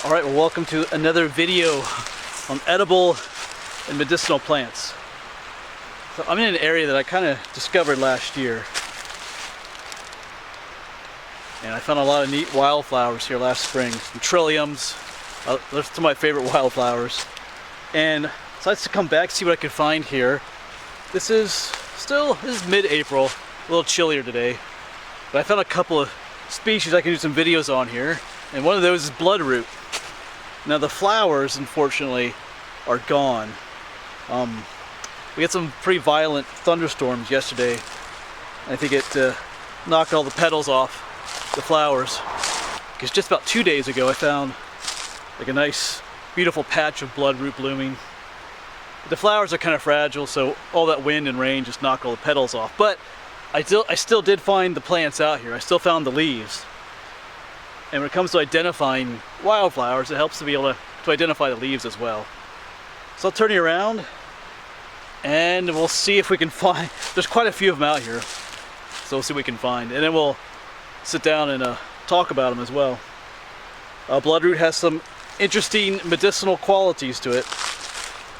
Alright, well, welcome to another video on edible and medicinal plants. So I'm in an area that I kind of discovered last year. And I found a lot of neat wildflowers here last spring. Some trilliums. Those are some of my favorite wildflowers. And so I decided to come back, see what I could find here. This is mid-April, a little chillier today. But I found a couple of species I can do some videos on here. And one of those is Bloodroot. Now the flowers, unfortunately, are gone. We had some pretty violent thunderstorms yesterday. I think it knocked all the petals off the flowers. Because just about 2 days ago I found like a nice, beautiful patch of Bloodroot blooming. The flowers are kind of fragile, so all that wind and rain just knocked all the petals off. But I still did find the plants out here. I still found the leaves. And when it comes to identifying wildflowers, it helps to be able to identify the leaves as well. So I'll turn you around and we'll see if we can find, there's quite a few of them out here. So we'll see what we can find. And then we'll sit down and talk about them as well. Bloodroot has some interesting medicinal qualities to it.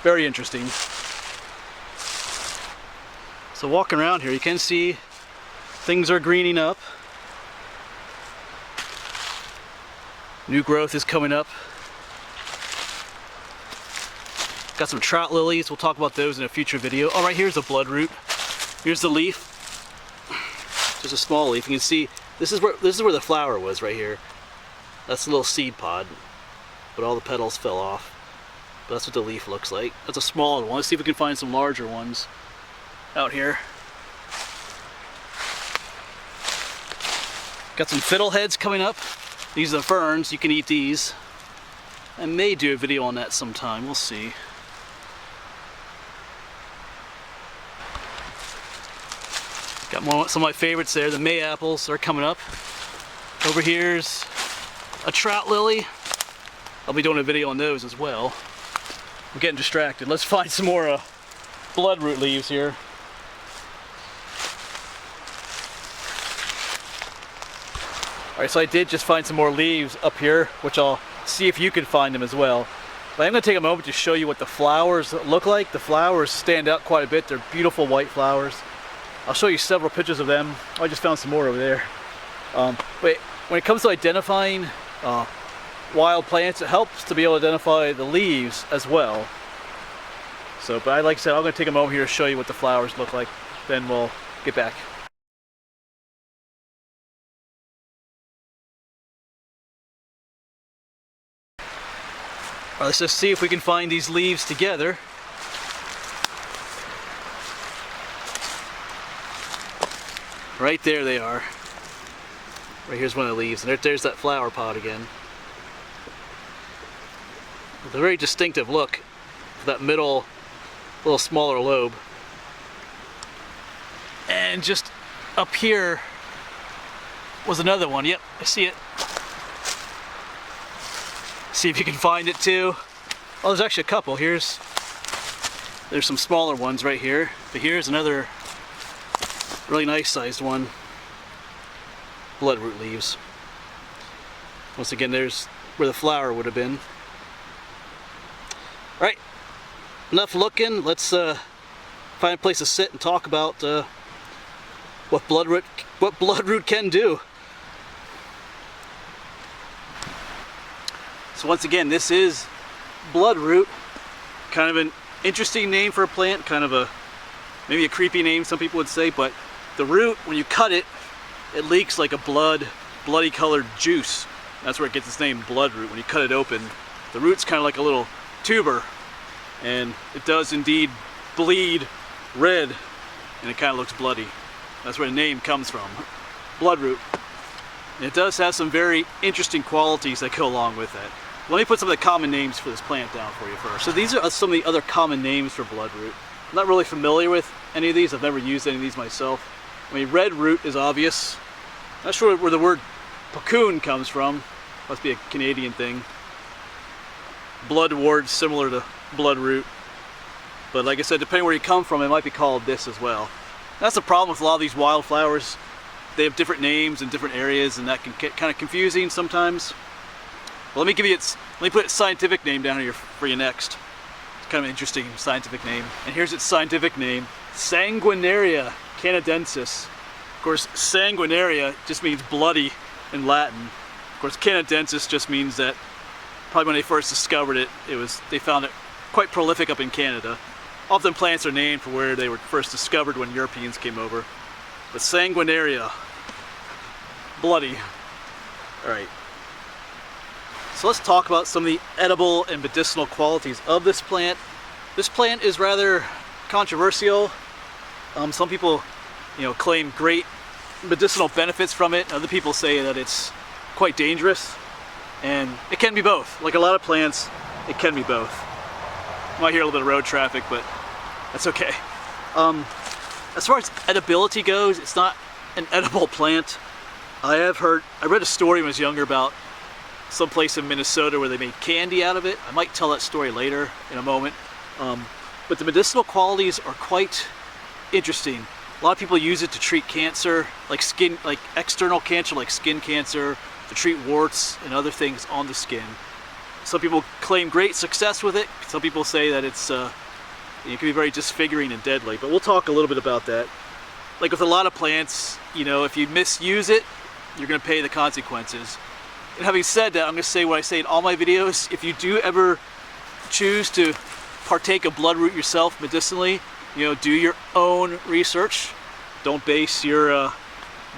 Very interesting. So walking around here, you can see things are greening up. New growth is coming up. Got some Trout Lilies. We'll talk about those in a future video. Oh, right here's a Bloodroot. Here's the leaf. Just a small leaf. You can see this is where the flower was right here. That's a little seed pod, but all the petals fell off. But that's what the leaf looks like. That's a smaller one. Let's see if we can find some larger ones out here. Got some fiddleheads coming up. These are the ferns. You can eat these. I may do a video on that sometime. We'll see. Got some of my favorites there. The May apples are coming up. Over here's a Trout Lily. I'll be doing a video on those as well. I'm getting distracted. Let's find some more Bloodroot leaves here. Alright, so I did just find some more leaves up here, which I'll see if you can find them as well. But I'm going to take a moment to show you what the flowers look like. The flowers stand out quite a bit. They're beautiful white flowers. I'll show you several pictures of them. Oh, I just found some more over there. But when it comes to identifying wild plants, it helps to be able to identify the leaves as well. So, but like I said, I'm going to take a moment here to show you what the flowers look like. Then we'll get back. All right, let's just see if we can find these leaves together. Right there they are. Right here's one of the leaves, and there's that flower pod again. With a very distinctive look for that middle, little smaller lobe. And just up here was another one. Yep, I see it. See if you can find it too. Oh, there's actually a couple. There's some smaller ones right here, but here's another really nice sized one. Bloodroot leaves. Once again, there's where the flower would have been. All right, enough looking. Let's find a place to sit and talk about what Bloodroot can do. So once again, this is Bloodroot. Kind of an interesting name for a plant, kind of maybe a creepy name some people would say, but the root, when you cut it, it leaks like a bloody colored juice. That's where it gets its name, Bloodroot. When you cut it open, the root's kind of like a little tuber, and it does indeed bleed red, and it kind of looks bloody. That's where the name comes from, Bloodroot. And it does have some very interesting qualities that go along with that. Let me put some of the common names for this plant down for you first. So these are some of the other common names for Bloodroot. I'm not really familiar with any of these. I've never used any of these myself. I mean, red root is obvious. Not sure where the word puccoon comes from. Must be a Canadian thing. Bloodwort, similar to Bloodroot. But like I said, depending where you come from, it might be called this as well. That's the problem with a lot of these wildflowers. They have different names in different areas, and that can get kind of confusing sometimes. Well, let me put its scientific name down here for you next. It's kind of an interesting scientific name. And here's its scientific name: Sanguinaria Canadensis. Of course, sanguinaria just means bloody in Latin. Of course, Canadensis just means that probably when they first discovered it, they found it quite prolific up in Canada. Often plants are named for where they were first discovered when Europeans came over. But sanguinaria, bloody. All right. So let's talk about some of the edible and medicinal qualities of this plant. This plant is rather controversial. Some people, claim great medicinal benefits from it. Other people say that it's quite dangerous, and it can be both. Like a lot of plants, it can be both. You might hear a little bit of road traffic, but that's okay. As far as edibility goes, it's not an edible plant. I read a story when I was younger about some place in Minnesota where they made candy out of it. I might tell that story later in a moment. But the medicinal qualities are quite interesting. A lot of people use it to treat cancer, like external cancer, like skin cancer, to treat warts and other things on the skin. Some people claim great success with it. Some people say that it can be very disfiguring and deadly, but we'll talk a little bit about that. Like with a lot of plants, if you misuse it, you're going to pay the consequences. And having said that, I'm going to say what I say in all my videos. If you do ever choose to partake of bloodroot yourself medicinally, do your own research. Don't base your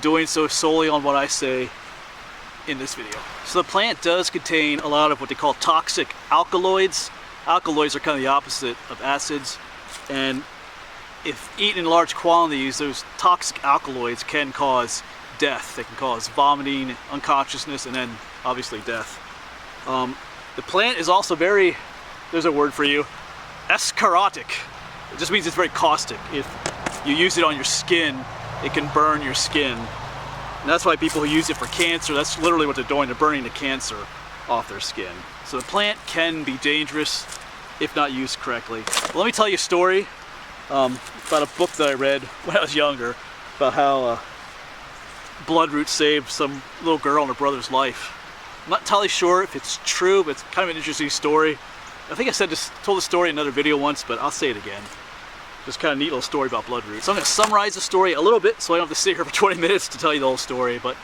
doing so solely on what I say in this video. So the plant does contain a lot of what they call toxic alkaloids. Alkaloids are kind of the opposite of acids, and if eaten in large quantities, those toxic alkaloids can cause death. They can cause vomiting, unconsciousness, and then obviously death. The plant is also there's a word for you, escharotic. It just means it's very caustic. If you use it on your skin, it can burn your skin. And that's why people who use it for cancer, that's literally what they're doing. They're burning the cancer off their skin. So the plant can be dangerous if not used correctly. Well, let me tell you a story about a book that I read when I was younger about how bloodroot saved some little girl and her brother's life. I'm not entirely sure if it's true, but it's kind of an interesting story. I think I told the story in another video once, but I'll say it again. Just kind of neat little story about bloodroot. So I'm going to summarize the story a little bit so I don't have to sit here for 20 minutes to tell you the whole story. But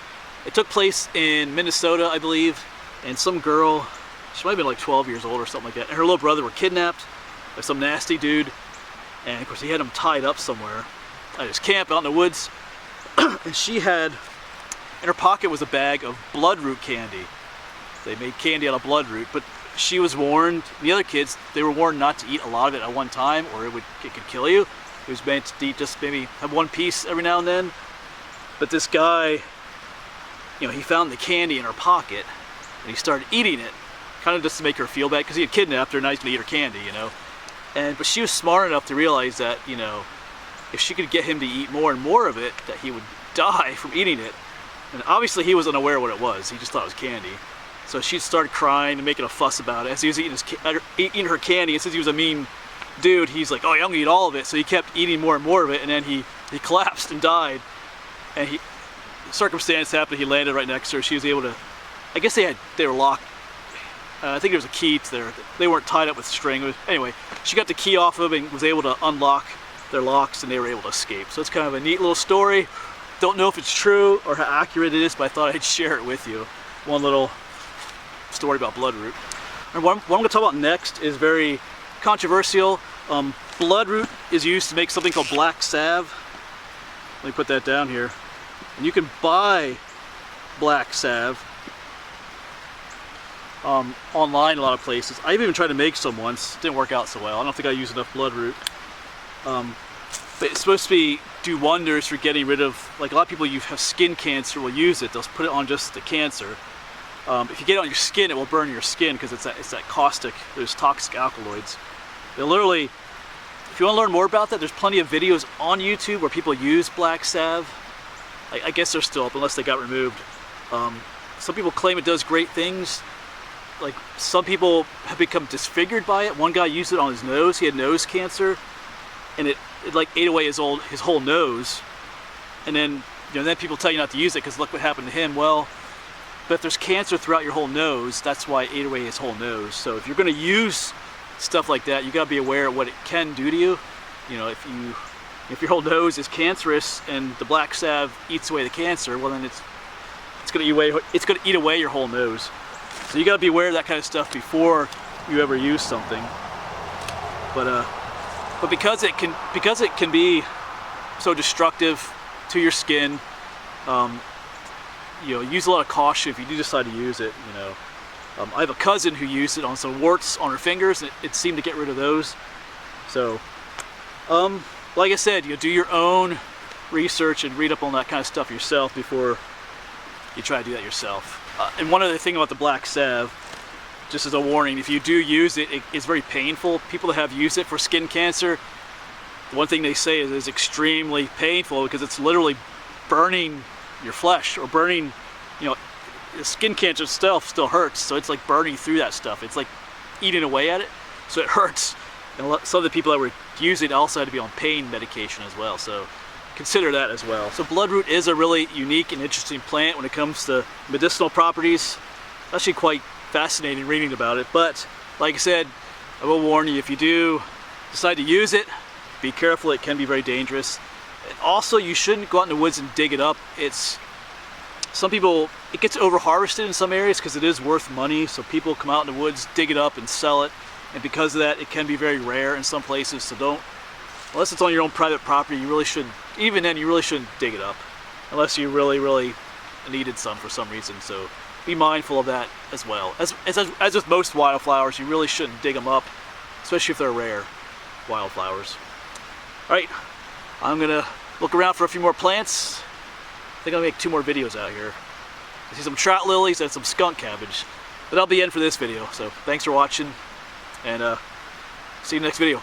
it took place in Minnesota, I believe, and some girl, she might have been like 12 years old or something like that, and her little brother were kidnapped by some nasty dude, and of course he had him tied up somewhere at his camp out in the woods. And she had, in her pocket was a bag of bloodroot candy. They made candy out of bloodroot, but she was warned, the other kids, they were warned not to eat a lot of it at one time or it could kill you. It was meant to eat just maybe have one piece every now and then. But this guy, he found the candy in her pocket and he started eating it, kind of just to make her feel bad because he had kidnapped her and now he's gonna eat her candy, But she was smart enough to realize that, if she could get him to eat more and more of it, that he would die from eating it. And obviously he was unaware what it was. He just thought it was candy. So she started crying and making a fuss about it as he was eating her candy. And since he was a mean dude, he's like, "Oh, I'm gonna eat all of it." So he kept eating more and more of it, and then he collapsed and died. And circumstance happened. He landed right next to her. She was able to. I guess they were locked. I think there was a key to there. They weren't tied up with string. Anyway, she got the key off of him and was able to unlock their locks, and they were able to escape. So it's kind of a neat little story. Don't know if it's true or how accurate it is, but I thought I'd share it with you. One little story about bloodroot. And what I'm going to talk about next is very controversial. Bloodroot is used to make something called black salve. Let me put that down here. And you can buy black salve online a lot of places. I've even tried to make some once. It didn't work out so well. I don't think I used enough bloodroot. But it's supposed to do wonders for getting rid of, like a lot of people who have skin cancer will use it. They'll put it on just the cancer. If you get it on your skin, it will burn your skin because it's that caustic, those toxic alkaloids. They literally, if you want to learn more about that, there's plenty of videos on YouTube where people use black salve. I guess they're still up unless they got removed. Some people claim it does great things. Like some people have become disfigured by it. One guy used it on his nose. He had nose cancer, and it like ate away his whole nose. And then then people tell you not to use it because look what happened to him. Well, But if there's cancer throughout your whole nose, that's why it ate away his whole nose. So if you're going to use stuff like that, you got to be aware of what it can do to you. You know, if your whole nose is cancerous and the black salve eats away the cancer, well then it's going to eat away your whole nose. So you got to be aware of that kind of stuff before you ever use something. But because it can be so destructive to your skin, you know, use a lot of caution if you do decide to use it. You know, I have a cousin who used it on some warts on her fingers, and it seemed to get rid of those. So, like I said, you do your own research and read up on that kind of stuff yourself before you try to do that yourself. And one other thing about the black salve, just as a warning, if you do use it, it's very painful. People that have used it for skin cancer, the one thing they say is it's extremely painful because it's literally burning your flesh, or burning, you know, the skin cancer stuff still hurts, so it's like burning through that stuff. It's like eating away at it, so it hurts. And some of the people that were using it also had to be on pain medication as well, so consider that as well. So Bloodroot is a really unique and interesting plant when it comes to medicinal properties. It's actually quite fascinating reading about it, but like I said, I will warn you, if you do decide to use it, be careful, it can be very dangerous. And also, you shouldn't go out in the woods and dig it up. Some people, it gets over harvested in some areas because it is worth money, so people come out in the woods, dig it up and sell it, and because of that it can be very rare in some places. So don't, unless it's on your own private property, you really shouldn't, even then you really shouldn't dig it up unless you really needed some for some reason. So be mindful of that as well. As with most wildflowers, you really shouldn't dig them up, especially if they're rare wildflowers. Alright, I'm gonna look around for a few more plants. I think I'll make 2 more videos out here. I see some trout lilies and some skunk cabbage. But that'll be the end for this video. So thanks for watching, and see you in the next video.